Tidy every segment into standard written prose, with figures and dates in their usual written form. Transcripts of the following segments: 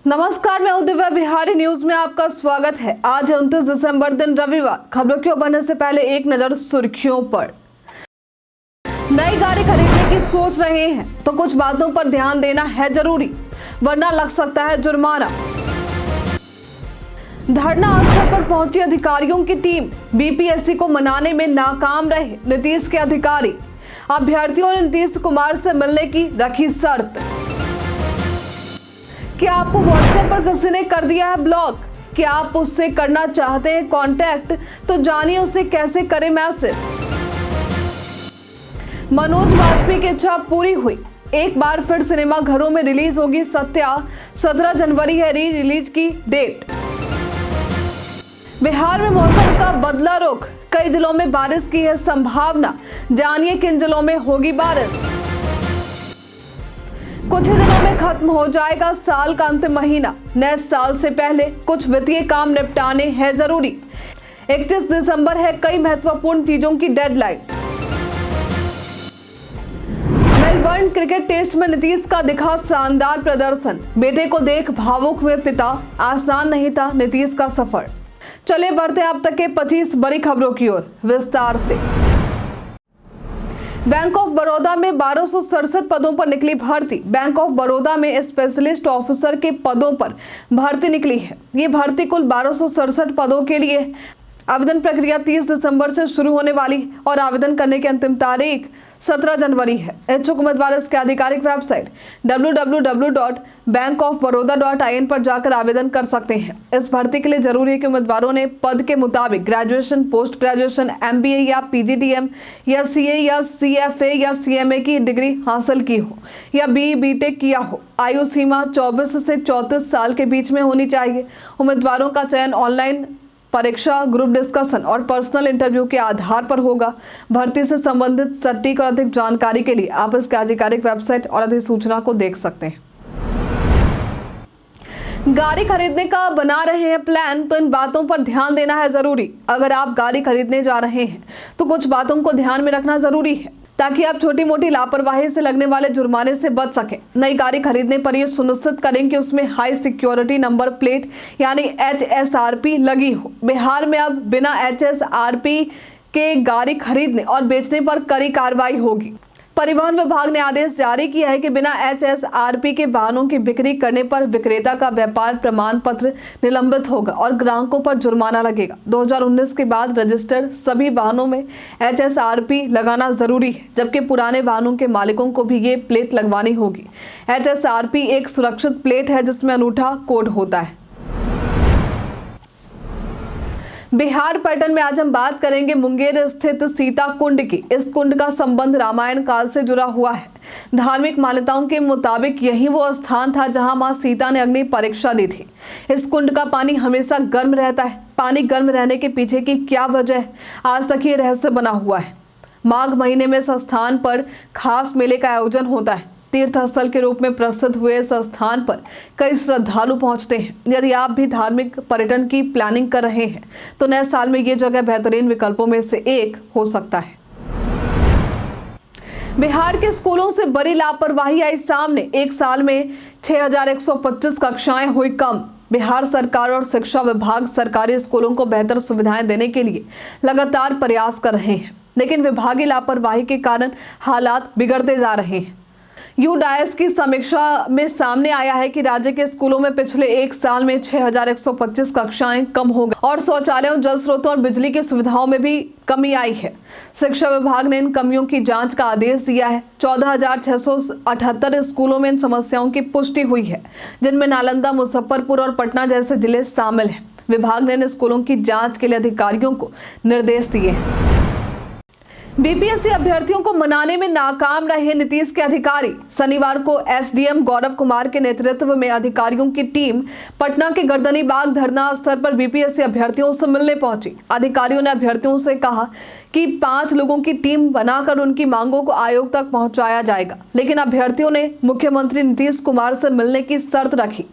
नमस्कार, मैं दिव्या बिहारी न्यूज में आपका स्वागत है। आज है 29 दिसंबर दिन रविवार। खबरों की ओर बढ़ने से पहले एक नजर सुर्खियों पर। नई गाड़ी खरीदने की सोच रहे हैं तो कुछ बातों पर ध्यान देना है जरूरी, वरना लग सकता है जुर्माना। धरना स्थल पर पहुंची अधिकारियों की टीम, बीपीएससी को मनाने में नाकाम रहे नीतीश के अधिकारी। अभ्यर्थियों ने नीतीश कुमार से मिलने की रखी शर्त। क्या आपको व्हाट्सएप पर किसी ने कर दिया है ब्लॉक? क्या आप उससे करना चाहते हैं कांटेक्ट? तो जानिए उसे कैसे करें मैसेज। मनोज वाजपेयी की इच्छा पूरी हुई, एक बार फिर सिनेमा घरों में रिलीज होगी सत्या। 17 जनवरी है री रिलीज की डेट। बिहार में मौसम का बदला रुख, कई जिलों में बारिश की है संभावना। जानिए किन जिलों में होगी बारिश। कुछ ही दिनों में खत्म हो जाएगा साल का अंतिम महीना। नए साल से पहले कुछ वित्तीय काम निपटाने हैं जरूरी। 31 दिसंबर है कई महत्वपूर्ण चीजों की डेडलाइन। मेलबर्न क्रिकेट टेस्ट में नीतीश का दिखा शानदार प्रदर्शन, बेटे को देख भावुक हुए पिता। आसान नहीं था नीतीश का सफर। चले बढ़ते हैं अब तक के 25 बड़ी खबरों की ओर विस्तार से। बैंक ऑफ बड़ौदा में 1267 पदों पर निकली भर्ती। बैंक ऑफ बड़ौदा में स्पेशलिस्ट ऑफिसर के पदों पर भर्ती निकली है। ये भर्ती कुल 1267 पदों के लिए। आवेदन प्रक्रिया 30 दिसंबर से शुरू होने वाली और आवेदन करने की अंतिम तारीख 17 जनवरी है। इच्छुक उम्मीदवार इसके आधिकारिक वेबसाइट www.bankofbaroda.in पर जाकर आवेदन कर सकते हैं। इस भर्ती के लिए जरूरी है कि उम्मीदवारों ने पद के मुताबिक ग्रेजुएशन, पोस्ट ग्रेजुएशन, MBA या PGDM या CA या CFA या CMA की डिग्री हासिल की हो या BE BTech किया हो। आयु सीमा 24 से 34 साल के बीच में होनी चाहिए। उम्मीदवारों का चयन ऑनलाइन परीक्षा, ग्रुप डिस्कशन और पर्सनल इंटरव्यू के आधार पर होगा। भर्ती से संबंधित सटीक और अधिक जानकारी के लिए आप इसके आधिकारिक वेबसाइट और अधिसूचना को देख सकते हैं। गाड़ी खरीदने का बना रहे हैं प्लान तो इन बातों पर ध्यान देना है जरूरी। अगर आप गाड़ी खरीदने जा रहे हैं तो कुछ बातों को ध्यान में रखना जरूरी है ताकि आप छोटी मोटी लापरवाही से लगने वाले जुर्माने से बच सकें। नई गाड़ी खरीदने पर यह सुनिश्चित करें कि उसमें हाई सिक्योरिटी नंबर प्लेट यानी HSRP लगी हो। बिहार में अब बिना HSRP के गाड़ी खरीदने और बेचने पर कड़ी कार्रवाई होगी। परिवहन विभाग ने आदेश जारी किया है कि बिना HSRP के वाहनों की बिक्री करने पर विक्रेता का व्यापार प्रमाण पत्र निलंबित होगा और ग्राहकों पर जुर्माना लगेगा। 2019 के बाद रजिस्टर्ड सभी वाहनों में HSRP लगाना जरूरी है, जबकि पुराने वाहनों के मालिकों को भी ये प्लेट लगवानी होगी। HSRP एक सुरक्षित प्लेट है जिसमें अनूठा कोड होता है। बिहार पर्यटन में आज हम बात करेंगे मुंगेर स्थित सीता कुंड की। इस कुंड का संबंध रामायण काल से जुड़ा हुआ है। धार्मिक मान्यताओं के मुताबिक यही वो स्थान था जहां मां सीता ने अग्नि परीक्षा दी थी। इस कुंड का पानी हमेशा गर्म रहता है। पानी गर्म रहने के पीछे की क्या वजह है, आज तक ये रहस्य बना हुआ है। माघ महीने में इस स्थान पर खास मेले का आयोजन होता है। तीर्थ स्थल के रूप में प्रसिद्ध हुए इस स्थान पर कई श्रद्धालु पहुंचते हैं। यदि आप भी धार्मिक पर्यटन की प्लानिंग कर रहे हैं तो नए साल में ये जगह बेहतरीन विकल्पों में से एक हो सकता है। बिहार के स्कूलों से बड़ी लापरवाही आई सामने। एक साल में 6125 कक्षाएं हुई कम। बिहार सरकार और शिक्षा विभाग सरकारी स्कूलों को बेहतर सुविधाएं देने के लिए लगातार प्रयास कर रहे हैं, लेकिन विभागीय लापरवाही के कारण हालात बिगड़ते जा रहे हैं। यूडाइस की समीक्षा में सामने आया है कि राज्य के स्कूलों में पिछले एक साल में 6125 कक्षाएं कम हो गई और शौचालयों, जल स्रोतों और बिजली की सुविधाओं में भी कमी आई है। शिक्षा विभाग ने इन कमियों की जांच का आदेश दिया है। 14,678 स्कूलों में इन समस्याओं की पुष्टि हुई है, जिनमें नालंदा, मुजफ्फरपुर और पटना जैसे जिले शामिल हैं। विभाग ने इन स्कूलों की जाँच के लिए अधिकारियों को निर्देश दिए हैं। बीपीएससी अभ्यर्थियों को मनाने में नाकाम रहे नीतीश के अधिकारी। शनिवार को SDM गौरव कुमार के नेतृत्व में अधिकारियों की टीम पटना के गर्दनीबाग धरना स्थल पर बीपीएससी अभ्यर्थियों से मिलने पहुंची। अधिकारियों ने अभ्यर्थियों से कहा कि 5 लोगों की टीम बनाकर उनकी मांगों को आयोग तक पहुंचाया जाएगा, लेकिन अभ्यर्थियों ने मुख्यमंत्री नीतीश कुमार से मिलने की शर्त रखी।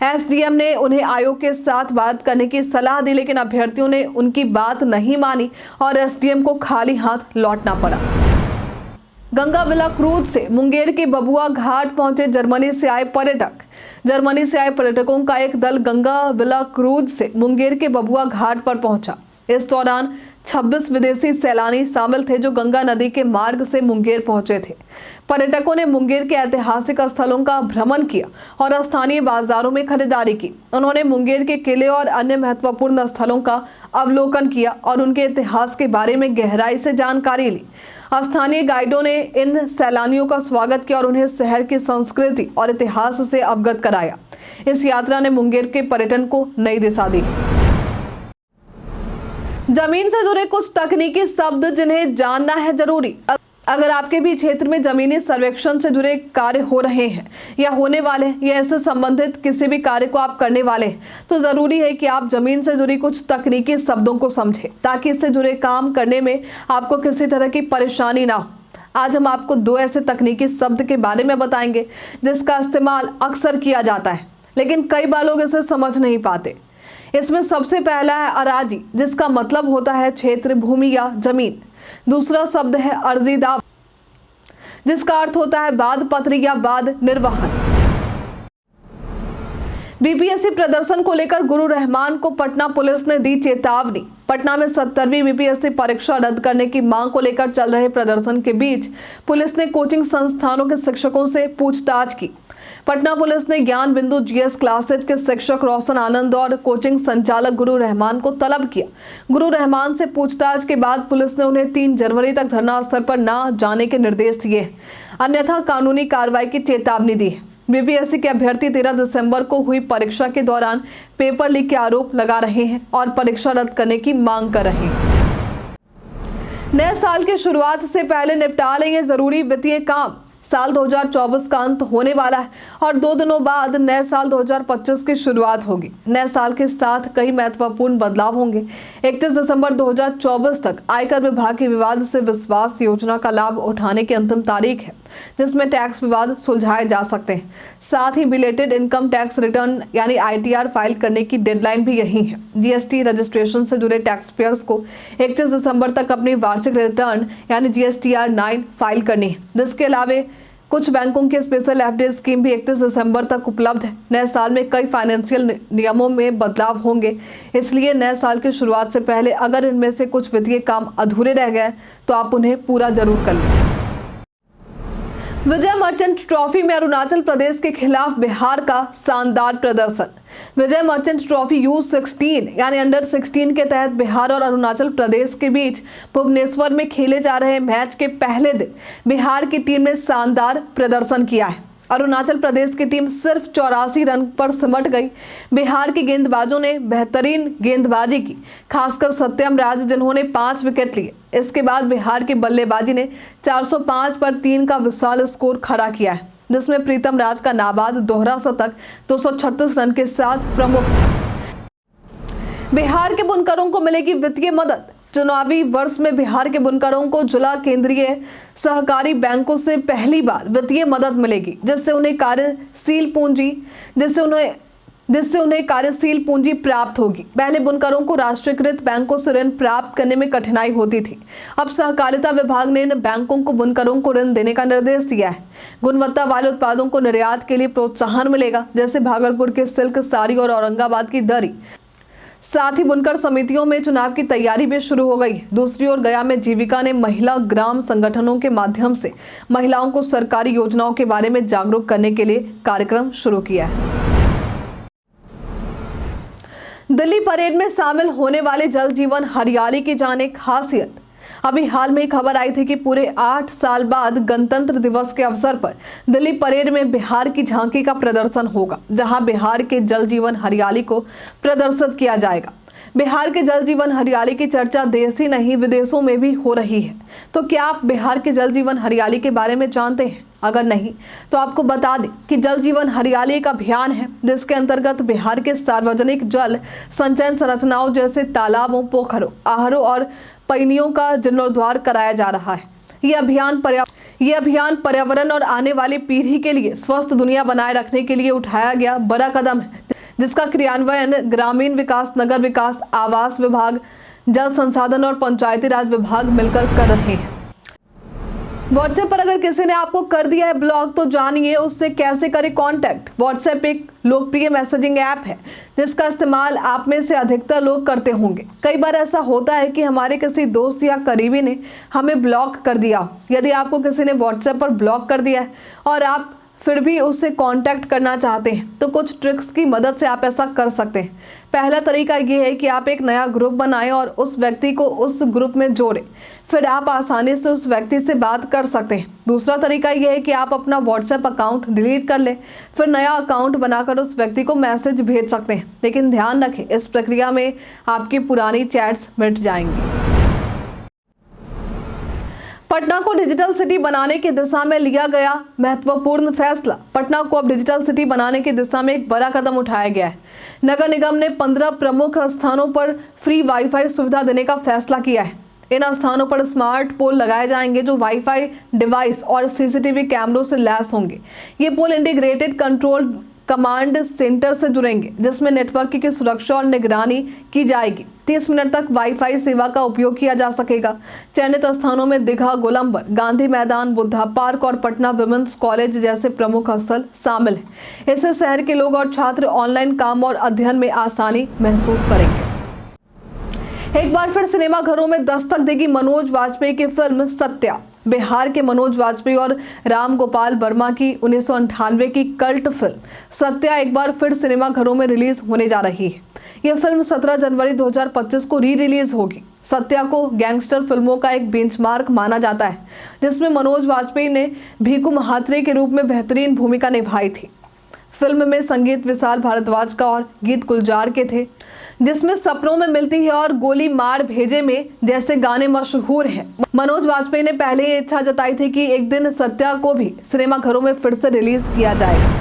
SDM ने उन्हें आयोग के साथ बात करने की सलाह दी, लेकिन अभ्यर्थियों ने उनकी बात नहीं मानी और SDM को खाली हाथ लौटना पड़ा। गंगा विला क्रूज से मुंगेर के बबुआ घाट पहुंचे जर्मनी से आए पर्यटक। जर्मनी से आए पर्यटकों का एक दल गंगा विला क्रूज से मुंगेर के बबुआ घाट पर पहुंचा। इस दौरान 26 विदेशी सैलानी शामिल थे जो गंगा नदी के मार्ग से मुंगेर पहुंचे थे। पर्यटकों ने मुंगेर के ऐतिहासिक स्थलों का भ्रमण किया और स्थानीय बाजारों में खरीदारी की। उन्होंने मुंगेर के किले और अन्य महत्वपूर्ण स्थलों का अवलोकन किया और उनके इतिहास के बारे में गहराई से जानकारी ली। स्थानीय गाइडों ने इन सैलानियों का स्वागत किया और उन्हें शहर की संस्कृति और इतिहास से अवगत कराया। इस यात्रा ने मुंगेर के पर्यटन को नई दिशा दी। जमीन से जुड़े कुछ तकनीकी शब्द जिन्हें जानना है जरूरी। अगर आपके भी क्षेत्र में जमीनी सर्वेक्षण से जुड़े कार्य हो रहे हैं या होने वाले हैं या इससे संबंधित किसी भी कार्य को आप करने वाले हैं तो जरूरी है कि आप जमीन से जुड़ी कुछ तकनीकी शब्दों को समझें ताकि इससे जुड़े काम करने में आपको किसी तरह की परेशानी ना हो। आज हम आपको 2 ऐसे तकनीकी शब्द के बारे में बताएंगे जिसका इस्तेमाल अक्सर किया जाता है, लेकिन कई बार लोग इसे समझ नहीं पाते। इसमें सबसे पहला है अराजी, जिसका मतलब होता है क्षेत्र, भूमि या जमीन। दूसरा शब्द है अर्जी दावा, जिसका अर्थ होता है वाद पत्र या वाद निर्वहन। बीपीएससी प्रदर्शन को लेकर गुरु रहमान को पटना पुलिस ने दी चेतावनी। पटना में 70वीं बीपीएससी परीक्षा रद्द करने की मांग को लेकर चल रहे प्रदर्शन के बीच पुलिस ने कोचिंग संस्थानों के शिक्षकों से पूछताछ की। पटना पुलिस ने ज्ञान बिंदु जीएस क्लासेज के शिक्षक रोशन आनंद और कोचिंग संचालक गुरु रहमान को तलब किया। गुरु रहमान से पूछताछ के बाद पुलिस ने उन्हें 3 जनवरी तक धरना स्थल पर न जाने के निर्देश दिए, अन्यथा कानूनी कार्रवाई की चेतावनी दी है। बीपीएससी के अभ्यर्थी 13 दिसंबर को हुई परीक्षा के दौरान पेपर लीक के आरोप लगा रहे हैं और परीक्षा रद्द करने की मांग कर रहे हैं। नए साल की शुरुआत से पहले निपटा लेंगे जरूरी वित्तीय काम। साल 2024 का अंत होने वाला है और 2 दिनों बाद नए साल 2025 की शुरुआत होगी। नए साल के साथ कई महत्वपूर्ण बदलाव होंगे। 31 दिसंबर 2024 तक आयकर विभाग की विवाद से विश्वास योजना का लाभ उठाने की अंतिम तारीख है, जिसमें टैक्स विवाद सुलझाए जा सकते हैं। साथ ही बिलेटेड इनकम टैक्स रिटर्न यानी ITR फाइल करने की डेडलाइन भी यही है। GST रजिस्ट्रेशन से जुड़े टैक्स पेयर्स को 31 दिसंबर तक अपनी वार्षिक रिटर्न यानी GSTR 9 फाइल करनी है। जिसके अलावा कुछ बैंकों की स्पेशल FD स्कीम भी 31 दिसंबर तक उपलब्ध है। नए साल में कई फाइनेंशियल नियमों में बदलाव होंगे, इसलिए नए साल की शुरुआत से पहले अगर इनमें से कुछ वित्तीय काम अधूरे रह गए तो आप उन्हें पूरा जरूर कर लें। विजय मर्चेंट ट्रॉफी में अरुणाचल प्रदेश के खिलाफ बिहार का शानदार प्रदर्शन। विजय मर्चेंट ट्रॉफी U16 यानी अंडर 16 के तहत बिहार और अरुणाचल प्रदेश के बीच भुवनेश्वर में खेले जा रहे मैच के पहले दिन बिहार की टीम ने शानदार प्रदर्शन किया है। अरुणाचल प्रदेश की टीम सिर्फ 84 रन पर सिमट गई। बिहार के गेंदबाजों ने बेहतरीन गेंदबाजी की, खासकर सत्यम राज जिन्होंने 5 विकेट लिए। इसके बाद बिहार की बल्लेबाजी ने 405 पर 3 का विशाल स्कोर खड़ा किया है, जिसमें प्रीतम राज का नाबाद दोहरा शतक 236 रन के साथ प्रमुख था। बिहार के बुनकरों को मिलेगी वित्तीय मदद। चुनावी वर्ष में बिहार के बुनकरों को जिला केंद्रीय सहकारी बैंकों से पहली बार वित्तीय मदद मिलेगी, जिससे उन्हें कार्यशील पूंजी प्राप्त होगी। पहले बुनकरों को राष्ट्रीयकृत बैंकों से ऋण प्राप्त करने में कठिनाई होती थी। अब सहकारिता विभाग ने इन बैंकों को बुनकरों को ऋण देने का निर्देश दिया है। गुणवत्ता वाले उत्पादों को निर्यात के लिए प्रोत्साहन मिलेगा, जैसे भागलपुर के सिल्क साड़ी और औरंगाबाद की दरी। साथ ही बुनकर समितियों में चुनाव की तैयारी भी शुरू हो गई। दूसरी ओर गया में जीविका ने महिला ग्राम संगठनों के माध्यम से महिलाओं को सरकारी योजनाओं के बारे में जागरूक करने के लिए कार्यक्रम शुरू किया है। दिल्ली परेड में शामिल होने वाले जल जीवन हरियाली की जाने खासियत। अभी हाल में खबर आई थी कि पूरे 8 साल बाद गणतंत्र दिवस के अवसर पर दिल्ली परेड में बिहार की झांकी का प्रदर्शन होगा, जहां बिहार के जल जीवन हरियाली को प्रदर्शित किया जाएगा। बिहार के जल जीवन हरियाली की चर्चा देश ही नहीं विदेशों में भी हो रही है। तो क्या आप बिहार के जल जीवन हरियाली के बारे में जानते हैं? अगर नहीं तो आपको बता दें कि जल जीवन हरियाली एक अभियान है जिसके अंतर्गत बिहार के सार्वजनिक जल संचयन संरचनाओं जैसे तालाबों, पोखरों, आहरों और पईनियों का जीर्णोद्धार कराया जा रहा है। ये अभियान पर्यावरण और आने वाली पीढ़ी के लिए स्वस्थ दुनिया बनाए रखने के लिए उठाया गया बड़ा कदम है, जिसका क्रियान्वयन ग्रामीण विकास, नगर विकास, आवास विभाग, जल संसाधन और पंचायती राज विभाग मिलकर कर रहे हैं। व्हाट्सएप पर अगर किसी ने आपको कर दिया है ब्लॉक तो जानिए उससे कैसे करें कांटेक्ट। व्हाट्सएप एक लोकप्रिय मैसेजिंग ऐप है जिसका इस्तेमाल आप में से अधिकतर लोग करते होंगे। कई बार ऐसा होता है कि हमारे किसी दोस्त या करीबी ने हमें ब्लॉक कर दिया। यदि आपको किसी ने व्हाट्सएप पर ब्लॉक कर दिया है और आप फिर भी उससे कांटेक्ट करना चाहते हैं तो कुछ ट्रिक्स की मदद से आप ऐसा कर सकते हैं। पहला तरीका ये है कि आप एक नया ग्रुप बनाएं और उस व्यक्ति को उस ग्रुप में जोड़ें। फिर आप आसानी से उस व्यक्ति से बात कर सकते हैं। दूसरा तरीका यह है कि आप अपना व्हाट्सएप अकाउंट डिलीट कर लें, फिर नया अकाउंट बनाकर उस व्यक्ति को मैसेज भेज सकते हैं। लेकिन ध्यान रखें, इस प्रक्रिया में आपकी पुरानी चैट्स मिट जाएंगी। पटना को डिजिटल सिटी बनाने की दिशा में लिया गया महत्वपूर्ण फैसला। पटना को अब डिजिटल सिटी बनाने की दिशा में एक बड़ा कदम उठाया गया है। नगर निगम ने 15 प्रमुख स्थानों पर फ्री वाईफाई सुविधा देने का फैसला किया है। इन स्थानों पर स्मार्ट पोल लगाए जाएंगे जो वाईफाई डिवाइस और सीसीटीवी कैमरों से लैस होंगे। ये पोल इंटीग्रेटेड कंट्रोल कमांड सेंटर से जुड़ेंगे जिसमें नेटवर्क की सुरक्षा और निगरानी की जाएगी। 30 मिनट तक वाईफाई सेवा का उपयोग किया जा सकेगा। चयनित स्थानों में दीघा, गोलंबर, गांधी मैदान, बुद्धा पार्क और पटना विमेंस कॉलेज जैसे प्रमुख स्थल शामिल हैं। इससे शहर के लोग और छात्र ऑनलाइन काम और अध्ययन में आसानी महसूस करेंगे। एक बार फिर सिनेमा घरों में दस्तक देगी मनोज वाजपेयी की फिल्म सत्या। बिहार के मनोज वाजपेयी और राम गोपाल वर्मा की 1998 की कल्ट फिल्म सत्या एक बार फिर सिनेमा घरों में रिलीज होने जा रही है। यह फिल्म 17 जनवरी 2025 को रिलीज होगी। सत्या को गैंगस्टर फिल्मों का एक बेंचमार्क माना जाता है जिसमें मनोज वाजपेयी ने भीखू महात्रे के रूप में बेहतरीन भूमिका निभाई थी। फिल्म में संगीत विशाल भारद्वाज का और गीत गुलजार के थे, जिसमें सपनों में मिलती है और गोली मार भेजे में जैसे गाने मशहूर हैं। मनोज वाजपेयी ने पहले ही इच्छा जताई थी कि एक दिन सत्या को भी सिनेमा घरों में फिर से रिलीज किया जाएगा।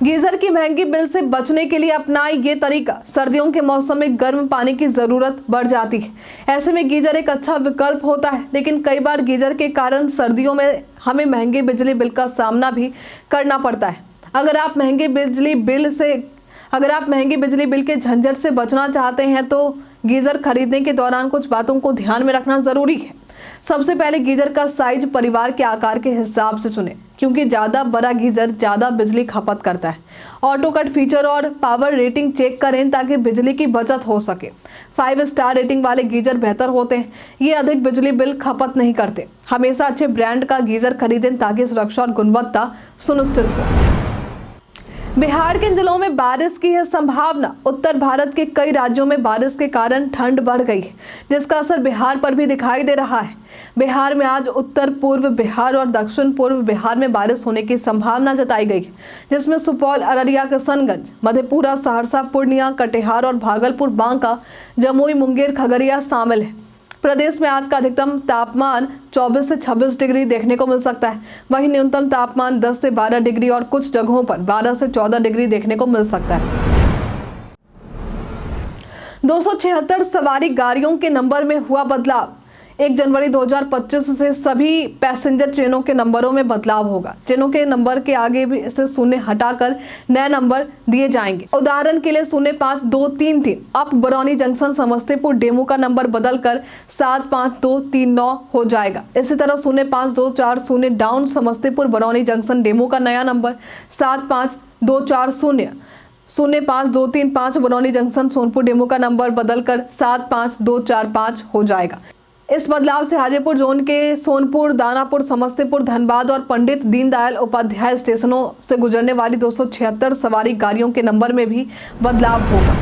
गीजर की महंगी बिल से बचने के लिए अपनाए ये तरीका। सर्दियों के मौसम में गर्म पानी की जरूरत बढ़ जाती है। ऐसे में गीजर एक अच्छा विकल्प होता है, लेकिन कई बार गीजर के कारण सर्दियों में हमें महंगे बिजली बिल का सामना भी करना पड़ता है। अगर आप महंगे बिजली बिल के झंझट से बचना चाहते हैं तो गीजर खरीदने के दौरान कुछ बातों को ध्यान में रखना जरूरी है। सबसे पहले गीजर का साइज परिवार के आकार के हिसाब से चुनें, क्योंकि ज़्यादा बड़ा गीजर ज़्यादा बिजली खपत करता है। ऑटो कट फीचर और पावर रेटिंग चेक करें ताकि बिजली की बचत हो सके। 5 स्टार रेटिंग वाले गीजर बेहतर होते हैं, ये अधिक बिजली बिल खपत नहीं करते। हमेशा अच्छे ब्रांड का गीजर खरीदें ताकि सुरक्षा और गुणवत्ता सुनिश्चित हो। बिहार के जिलों में बारिश की है संभावना। उत्तर भारत के कई राज्यों में बारिश के कारण ठंड बढ़ गई है, जिसका असर बिहार पर भी दिखाई दे रहा है। बिहार में आज उत्तर पूर्व बिहार और दक्षिण पूर्व बिहार में बारिश होने की संभावना जताई गई है, जिसमें सुपौल, अररिया, किशनगंज, मधेपुरा, सहरसा, पूर्णिया, कटिहार और भागलपुर, बांका, जमुई, मुंगेर, खगड़िया शामिल है। प्रदेश में आज का अधिकतम तापमान 24 से 26 डिग्री देखने को मिल सकता है। वहीं न्यूनतम तापमान 10 से 12 डिग्री और कुछ जगहों पर 12 से 14 डिग्री देखने को मिल सकता है। 276 सवारी गाड़ियों के नंबर में हुआ बदलाव। 1 जनवरी 2025 से सभी पैसेंजर ट्रेनों के नंबरों में बदलाव होगा। ट्रेनों के नंबर के आगे भी से शून्य हटाकर नए नंबर दिए जाएंगे। उदाहरण के लिए 05233 up Barauni junction Samastipur DEMU का नंबर बदलकर 75239 हो जाएगा। इसी तरह 05240 down Samastipur Barauni junction DEMU का नया number 75240 05235 Barauni junction Sonpur DEMU का नंबर बदलकर 75245 हो जाएगा। इस बदलाव से हाजीपुर जोन के सोनपुर, दानापुर, समस्तीपुर, धनबाद और पंडित दीनदयाल उपाध्याय स्टेशनों से गुजरने वाली 276 सवारी गाड़ियों के नंबर में भी बदलाव होगा।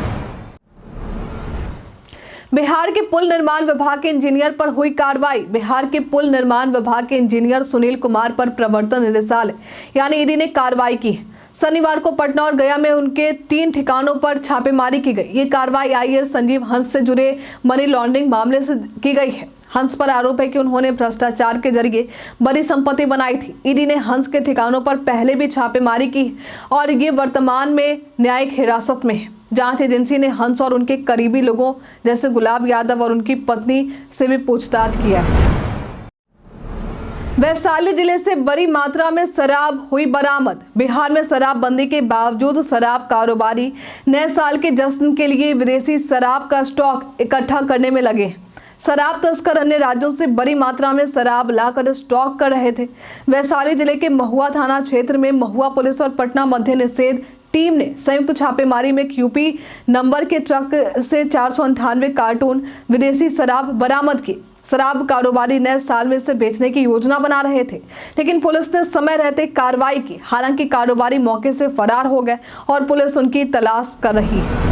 बिहार के पुल निर्माण विभाग के इंजीनियर पर हुई कार्रवाई। बिहार के पुल निर्माण विभाग के इंजीनियर सुनील कुमार पर प्रवर्तन निदेशालय यानी ईडी ने कार्रवाई की है। शनिवार को पटना और गया में उनके 3 ठिकानों पर छापेमारी की गई। ये कार्रवाई आईएएस संजीव हंस से जुड़े मनी लॉन्ड्रिंग मामले से की गई है। हंस पर आरोप है कि उन्होंने भ्रष्टाचार के जरिए बड़ी संपत्ति बनाई थी। ईडी ने हंस के ठिकानों पर पहले भी छापेमारी की और ये वर्तमान में न्यायिक हिरासत में है। जांच एजेंसी ने हंस और उनके करीबी लोगों जैसे गुलाब यादव और उनकी पत्नी से भी पूछताछ किया है। वैशाली जिले से बड़ी मात्रा में शराब हुई बरामद। बिहार में शराबबंदी के बावजूद शराब कारोबारी नए साल के जश्न के लिए विदेशी शराब का स्टॉक इकट्ठा करने में लगे। शराब तस्कर अन्य राज्यों से बड़ी मात्रा में शराब लाकर स्टॉक कर रहे थे। वैशाली जिले के महुआ थाना क्षेत्र में महुआ पुलिस और पटना मध्य निषेध टीम ने संयुक्त छापेमारी में एक यूपी नंबर के ट्रक से 498 कार्टून विदेशी शराब बरामद की। शराब कारोबारी नए साल में इसे बेचने की योजना बना रहे थे, लेकिन पुलिस ने समय रहते कार्रवाई की। हालांकि कारोबारी मौके से फरार हो गए और पुलिस उनकी तलाश कर रही है।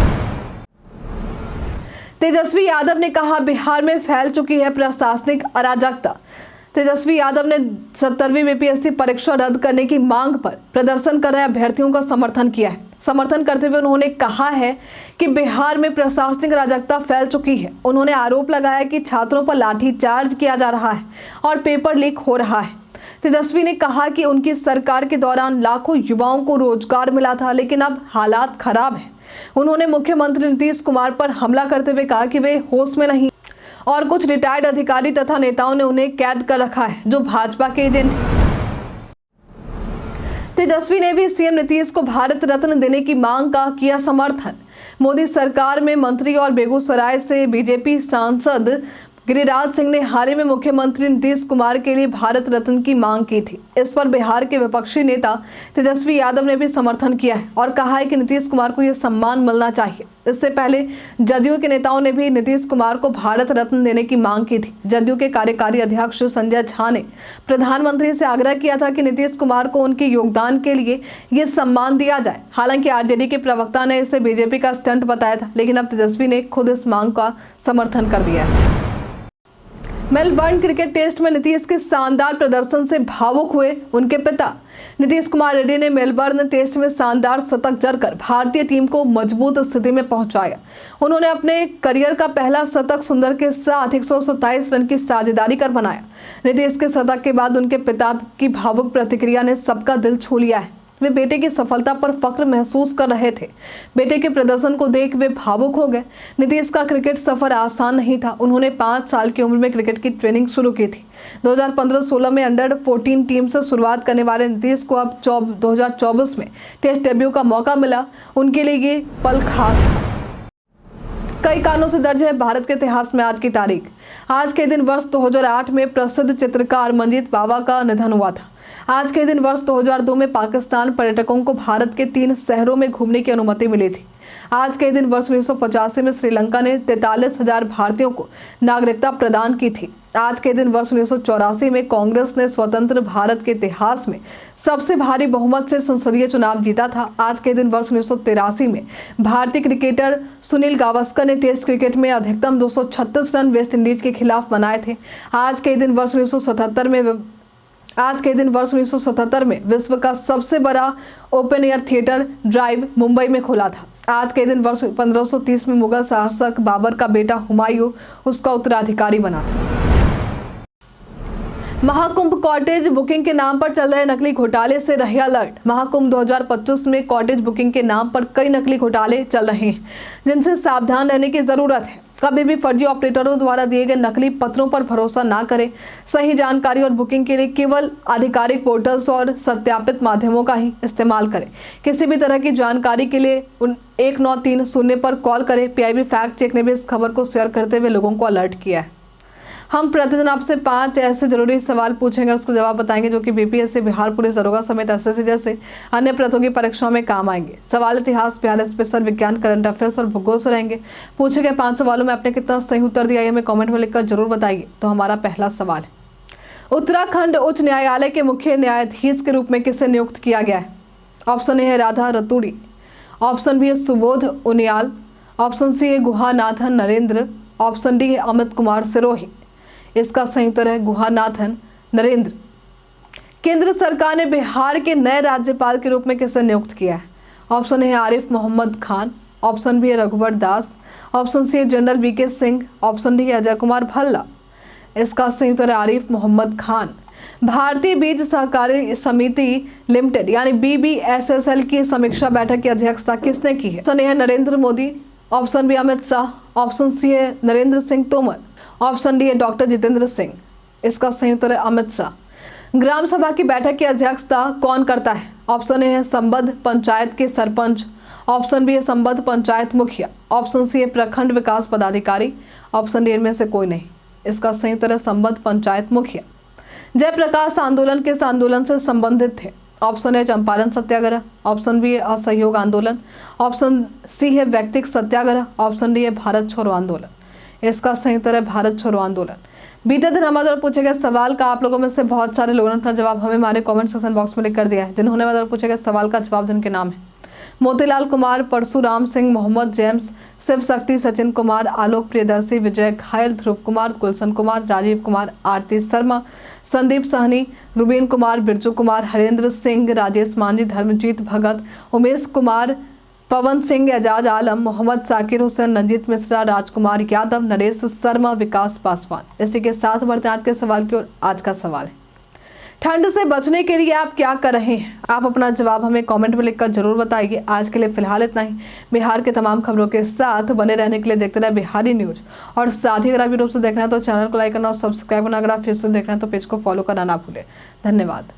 तेजस्वी यादव ने कहा, बिहार में फैल चुकी है प्रशासनिक अराजकता। तेजस्वी यादव ने 70वीं बीपीएससी परीक्षा रद्द करने की मांग पर प्रदर्शन कर रहे अभ्यर्थियों का समर्थन किया है। समर्थन करते हुए उन्होंने कहा है कि बिहार में प्रशासनिक अराजकता फैल चुकी है। उन्होंने आरोप लगाया कि छात्रों पर लाठीचार्ज किया जा रहा है और पेपर लीक हो रहा है। तेजस्वी ने कहा कि उनकी सरकार के दौरान लाखों युवाओं को रोजगार मिला था, लेकिन अब हालात खराब हैं। उन्होंने मुख्यमंत्री नीतीश कुमार पर हमला करते हुए कहा कि वे होश में नहीं और कुछ रिटायर्ड अधिकारी तथा नेताओं ने उन्हें कैद कर रखा है जो भाजपा के एजेंट हैं। तेजस्वी ने भी सीएम नीतीश को भारत रत्न देने की मांग का किया समर्थन। मोदी सरकार में मंत्री और बेगूसराय से बीजेपी सांसद गिरिराज सिंह ने हाल ही में मुख्यमंत्री नीतीश कुमार के लिए भारत रत्न की मांग की थी। इस पर बिहार के विपक्षी नेता तेजस्वी यादव ने भी समर्थन किया है और कहा है कि नीतीश कुमार को यह सम्मान मिलना चाहिए। इससे पहले जदयू के नेताओं ने भी नीतीश कुमार को भारत रत्न देने की मांग की थी। जदयू के कार्यकारी अध्यक्ष संजय झा ने प्रधानमंत्री से आग्रह किया था कि नीतीश कुमार को उनके योगदान के लिए ये सम्मान दिया जाए। हालांकि आरजेडी के प्रवक्ता ने इसे बीजेपी का स्टंट बताया था, लेकिन अब तेजस्वी ने खुद इस मांग का समर्थन कर दिया है। मेलबर्न क्रिकेट टेस्ट में नीतीश के शानदार प्रदर्शन से भावुक हुए उनके पिता नीतीश कुमार रेड्डी ने मेलबर्न टेस्ट में शानदार शतक जड़कर भारतीय टीम को मजबूत स्थिति में पहुंचाया। उन्होंने अपने करियर का पहला शतक सुंदर के साथ 127 रन की साझेदारी कर बनाया। नीतीश के शतक के बाद उनके पिता की भावुक प्रतिक्रिया ने सबका दिल छू लिया है। वे बेटे की सफलता पर फख्र महसूस कर रहे थे। बेटे के प्रदर्शन को देख वे भावुक हो गए। नीतीश का क्रिकेट सफर आसान नहीं था। उन्होंने 5 साल की उम्र में क्रिकेट की ट्रेनिंग शुरू की थी। 2015-16 में अंडर 14 टीम से शुरुआत करने वाले नीतीश को अब 2024 में टेस्ट डेब्यू का मौका मिला। उनके लिए ये पल खास था। कई कारणों से दर्ज है भारत के इतिहास में आज की तारीख। आज के दिन वर्ष 2008 में प्रसिद्ध चित्रकार मंजीत बावा का निधन हुआ था। आज के दिन वर्ष 2002 में पाकिस्तान पर्यटकों को भारत के 3 शहरों में घूमने की अनुमति मिली थी। आज के दिन वर्ष 1985 में श्रीलंका ने 43,000 भारतीयों को नागरिकता प्रदान की थी। आज के दिन वर्ष 1984 में कांग्रेस ने स्वतंत्र भारत के इतिहास में सबसे भारी बहुमत से संसदीय चुनाव जीता था। आज के दिन वर्ष 1983 में भारतीय क्रिकेटर सुनील गावस्कर ने टेस्ट क्रिकेट में अधिकतम 236 रन वेस्ट इंडीज के खिलाफ बनाए थे। आज के दिन वर्ष 1977 में विश्व का सबसे बड़ा open air theatre drive Mumbai में खुला था। आज के दिन वर्ष 1530 में मुगल शासक बाबर का बेटा हुमायूं उसका उत्तराधिकारी बना था। महाकुंभ कॉटेज बुकिंग के नाम पर चल रहे नकली घोटाले से रहे अलर्ट। महाकुंभ 2025 में कॉटेज बुकिंग के नाम पर कई नकली घोटाले चल रहे हैं, जिनसे सावधान रहने की जरूरत है। कभी भी फर्जी ऑपरेटरों द्वारा दिए गए नकली पत्रों पर भरोसा ना करें। सही जानकारी और बुकिंग के लिए केवल आधिकारिक पोर्टल्स और सत्यापित माध्यमों का ही इस्तेमाल करें। किसी भी तरह की जानकारी के लिए 1930 पर कॉल करें। पीआईबी फैक्ट चेक ने भी इस खबर को शेयर करते हुए लोगों को अलर्ट किया है। हम प्रतिदिन आपसे 5 ऐसे जरूरी सवाल पूछेंगे, उसको जवाब बताएंगे जो कि बीपीएससी, बिहार पुलिस दरोगा समेत एसएससी जैसे अन्य प्रतियोगी परीक्षाओं में काम आएंगे। सवाल इतिहास, बिहार स्पेशल, विज्ञान, करंट अफेयर्स और भूगोल से रहेंगे। पूछे गए 5 सवालों में आपने कितना सही उत्तर दिया है हमें कमेंट में लिखकर जरूर बताइए। तो हमारा पहला सवाल है, उत्तराखंड उच्च न्यायालय के मुख्य न्यायाधीश के रूप में किसे नियुक्त किया गया है? ऑप्शन ए है राधा रतूड़ी, ऑप्शन बी है सुबोध उनियाल, ऑप्शन सी है गुहानाथन नरेंद्र, ऑप्शन डी है अमित कुमार सिरोही। इसका सही उत्तर है गुहानाथन नरेंद्र। केंद्र सरकार ने बिहार के नए राज्यपाल के रूप में किसे नियुक्त किया है? ऑप्शन ए है आरिफ मोहम्मद खान, ऑप्शन बी है रघुवर दास, ऑप्शन सी है general VK Singh, option D है अजय कुमार भल्ला। इसका सही उत्तर है आरिफ मोहम्मद खान। भारतीय बीज सहकारी समिति लिमिटेड यानी BBSSL की समीक्षा बैठक की अध्यक्षता किसने की है? ऑप्शन ए है Narendra Modi, option B Amit Shah, option C है नरेंद्र सिंह तोमर, ऑप्शन डी है डॉक्टर जितेंद्र सिंह। इसका सही उत्तर है अमित शाह। ग्राम सभा की बैठक की अध्यक्षता कौन करता है? ऑप्शन ए है संबद्ध पंचायत के सरपंच, ऑप्शन बी है संबद्ध पंचायत मुखिया, ऑप्शन सी है प्रखंड विकास पदाधिकारी, ऑप्शन डी इनमें से कोई नहीं। इसका सही तरह संबंध पंचायत मुखिया जयप्रकाश आंदोलन के इस आंदोलन से संबंधित थे। Option A Champaran Satyagraha, option B है असहयोग आंदोलन, ऑप्शन सी है व्यक्तिगत सत्याग्रह, ऑप्शन डी है भारत छोड़ो आंदोलन। इसका सही उत्तर है भारत छोड़ो आंदोलन। बीते दिन हमारे द्वारा पूछे गए सवाल का आप लोगों में से बहुत सारे लोगों ने अपना जवाब हमें हमारे कमेंट सेक्शन बॉक्स में लिख कर दिया है। जिन्होंने हमारे द्वारा पूछे गए सवाल का जवाब जिनके नाम है मोतीलाल कुमार, परशुराम सिंह, मोहम्मद जेम्स, शिव शक्ति, सचिन कुमार, आलोक प्रियदर्शी, विजय घायल, ध्रुव कुमार, गुलशन कुमार, राजीव कुमार, आरती शर्मा, संदीप सहनी, रुबीन कुमार, बिरजू कुमार, हरेंद्र सिंह, राजेश मांझी, धर्मजीत भगत, उमेश कुमार, पवन सिंह, एजाज आलम, मोहम्मद साकिर हुसैन, रंजीत मिश्रा, राजकुमार यादव, नरेश शर्मा, विकास पासवान। इसी के साथ बढ़ते आज के सवाल की ओर। आज का सवाल है, ठंड से बचने के लिए आप क्या कर रहे हैं? आप अपना जवाब हमें कमेंट में लिखकर जरूर बताइए। आज के लिए फिलहाल इतना ही। बिहार के तमाम खबरों के साथ बने रहने के लिए देखते रहे बिहारी न्यूज। और साथ ही अगर आप यूट्यूब से देखना है तो चैनल को लाइक करना और सब्सक्राइब करना। अगर आप फेसबुक से देखना है तो पेज को फॉलो करना ना भूलें। धन्यवाद।